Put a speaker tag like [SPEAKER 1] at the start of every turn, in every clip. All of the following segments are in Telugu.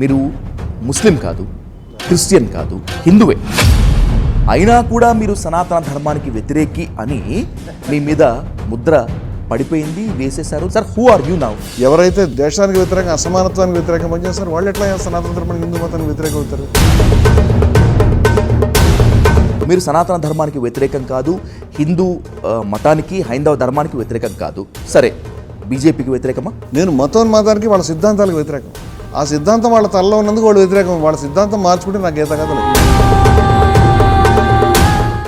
[SPEAKER 1] మీరు ముస్లిం కాదు, క్రిస్టియన్ కాదు, హిందువే. అయినా కూడా మీరు సనాతన ధర్మానికి వ్యతిరేకి అని మీ మీద ముద్ర పడిపోయింది, వేసేశారు. Sir, who are you now?
[SPEAKER 2] ఎవరైతే దేశానికి వ్యతిరేకంగా, అసమానత్వానికి వ్యతిరేకంగా పనిచేస్తారు వాళ్ళు ఎట్లా సనాతన ధర్మానికి, హిందూ మతానికి వ్యతిరేకం అవుతారు?
[SPEAKER 1] మీరు సనాతన ధర్మానికి వ్యతిరేకం కాదు, హిందూ మతానికి, హైందవ ధర్మానికి వ్యతిరేకం కాదు. సరే, బీజేపీకి వ్యతిరేకమా?
[SPEAKER 2] నేను మతానికి వాళ్ళ సిద్ధాంతాలకు వ్యతిరేకం. ఆ సిద్ధాంతం వాళ్ళ తలలో ఉన్నందుకు వాళ్ళు వ్యతిరేకం. వాళ్ళ సిద్ధాంతం మార్చుకుంటే నాకు ఏ తగదు లేదు.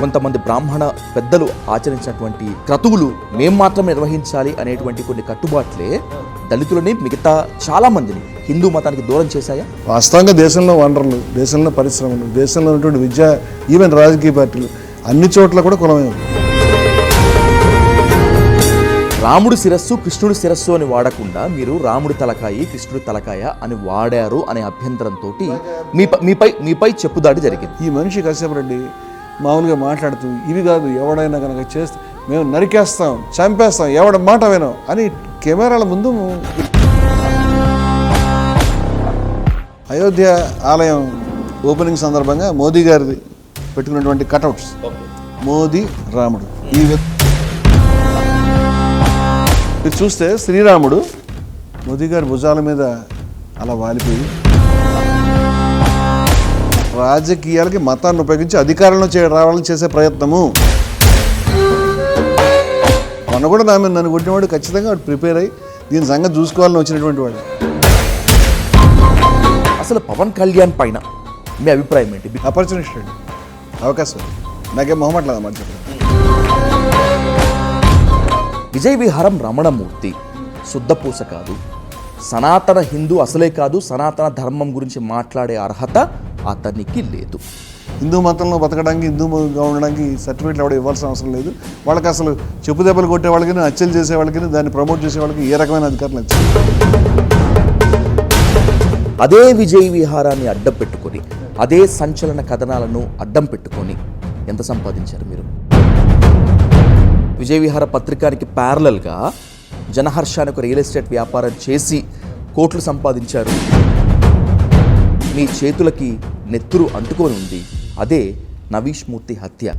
[SPEAKER 1] కొంతమంది బ్రాహ్మణ పెద్దలు ఆచరించినటువంటి క్రతువులు మేము మాత్రం నిర్వహించాలి అనేటువంటి కొన్ని కట్టుబాట్లే దళితులని, మిగతా చాలా మందిని హిందూ మతానికి దూరం చేశాయా?
[SPEAKER 2] వాస్తవంగా దేశంలో వనరులు, దేశంలో పరిశ్రమలు, దేశంలో ఉన్నటువంటి విద్య, ఈవెన్ రాజకీయ పార్టీలు అన్ని చోట్ల కూడా కులమే ఉంది.
[SPEAKER 1] రాముడు శిరస్సు, కృష్ణుడు శిరస్సు అని వాడకుండా మీరు రాముడి తలకాయి, కృష్ణుడి తలకాయ అని వాడారు అనే అభ్యంతరంతో మీపై చెప్పుదాడి జరిగింది.
[SPEAKER 2] ఈ మనిషి కశ్యప్ రెడ్డి మామూలుగా మాట్లాడుతూ ఇవి కాదు, ఎవడైనా కనుక చేస్తే మేము నరికేస్తాం, చంపేస్తాం, ఎవడ మాట వినం అని కెమెరాల ముందు. అయోధ్య ఆలయం ఓపెనింగ్ సందర్భంగా మోదీ గారిది పెట్టుకున్నటువంటి కటౌట్స్, మోదీ రాముడు. మీరు చూస్తే శ్రీరాముడు మోదీ గారి భుజాల మీద అలా వాలిపోయి రాజకీయాలకి మతాన్ని ఉపయోగించి అధికారంలో రావాలని చేసే ప్రయత్నము. మొన్న కూడా నన్ను కొట్టినవాడు ఖచ్చితంగా వాడు ప్రిపేర్ అయ్యి దీని సంగతి చూసుకోవాలని వచ్చినటువంటి వాడు.
[SPEAKER 1] అసలు పవన్ కళ్యాణ్ పైన మీ అభిప్రాయం ఏంటి?
[SPEAKER 2] ఆపర్చునిస్ట్ అండి, అవకాశం. నాకేం మొహమాటలేదు మాట చెప్పండి.
[SPEAKER 1] విజయ విహారం రమణమూర్తి శుద్ధపూస కాదు, సనాతన హిందూ అసలే కాదు, సనాతన ధర్మం గురించి మాట్లాడే అర్హత అతనికి లేదు.
[SPEAKER 2] హిందూ మతంలో బతకడానికి, హిందూగా ఉండడానికి సర్టిఫికేట్లు ఎవరు ఇవ్వాల్సిన అవసరం లేదు. వాళ్ళకి అసలు చెప్పు దెబ్బలు కొట్టే వాళ్ళకి, హత్యలు చేసే వాళ్ళకి, దాన్ని ప్రమోట్ చేసే వాళ్ళకి ఏ రకమైన అధికారం లేదు.
[SPEAKER 1] అదే విజయ విహారాన్ని అడ్డం పెట్టుకొని, అదే సంచలన కథనాలను అడ్డం పెట్టుకొని ఎంత సంపాదించారు మీరు? విజయ విహార పత్రికానికి ప్యారలల్గా జనహర్షానికి ఒక రియల్ ఎస్టేట్ వ్యాపారం చేసి కోట్లు సంపాదించారు. మీ చేతులకి నెత్తురు అంటుకొని ఉంది. అదే నవీష్ మూర్తి హత్య.